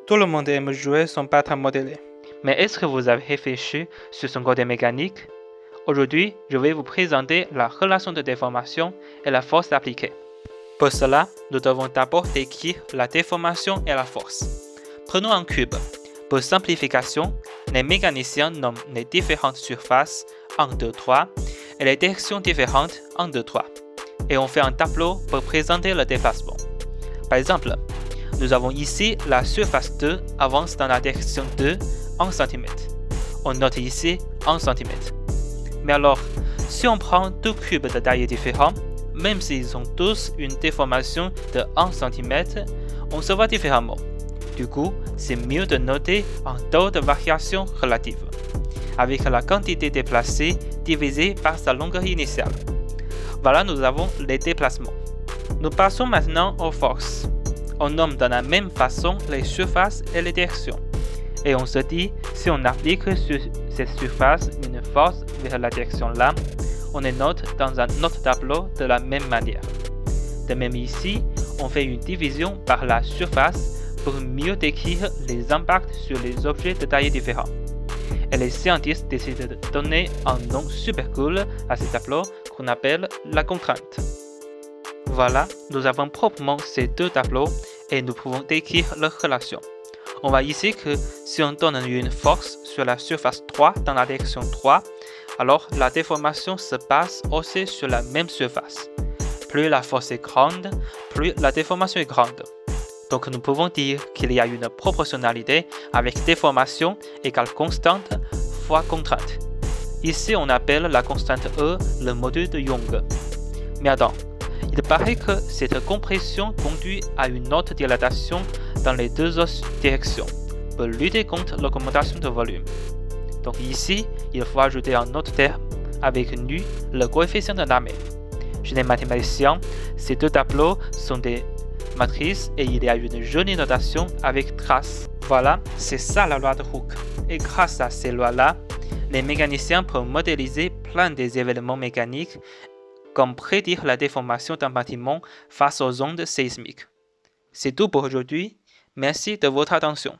Tout le monde aime jouer son patin modélé. Mais est-ce que vous avez réfléchi sur son côté mécanique? Aujourd'hui, je vais vous présenter la relation de déformation et la force appliquée. Pour cela, nous devons d'abord décrire la déformation et la force. Prenons un cube. Pour simplification, les mécaniciens nomment les différentes surfaces 1, 2, 3 et les directions différentes 1, 2, 3. Et on fait un tableau pour présenter le déplacement. Par exemple, nous avons ici la surface 2 avance dans la direction 2 en cm. On note ici 1 cm. Mais alors, si on prend deux cubes de taille différente, même s'ils ont tous une déformation de 1 cm, on se voit différemment. Du coup, c'est mieux de noter un taux de variation relative, avec la quantité déplacée divisée par sa longueur initiale. Voilà, nous avons les déplacements. Nous passons maintenant aux forces. On nomme de la même façon les surfaces et les directions. Et on se dit, si on applique sur ces surfaces une force vers la direction là, on les note dans un autre tableau de la même manière. De même ici, on fait une division par la surface pour mieux décrire les impacts sur les objets de taille différente. Et les scientifiques décident de donner un nom super cool à ces tableaux qu'on appelle la contrainte. Voilà, nous avons proprement ces deux tableaux et nous pouvons décrire leur relation. On voit ici que si on donne une force sur la surface 3 dans la direction 3, alors la déformation se passe aussi sur la même surface. Plus la force est grande, plus la déformation est grande. Donc nous pouvons dire qu'il y a une proportionnalité avec déformation égale constante fois contrainte. Ici on appelle la constante E le module de Young. Mais attends, il paraît que cette compression conduit à une autre dilatation dans les deux autres directions pour lutter contre l'augmentation de volume. Donc ici, il faut ajouter un autre terme avec nu, le coefficient de Lamé. Chez les mathématiciens, ces deux tableaux sont des matrices et il y a une jolie notation avec trace. Voilà, c'est ça la loi de Hooke. Et grâce à ces lois-là, les mécaniciens peuvent modéliser plein des événements mécaniques comme prédire la déformation d'un bâtiment face aux ondes sismiques. C'est tout pour aujourd'hui. Merci de votre attention.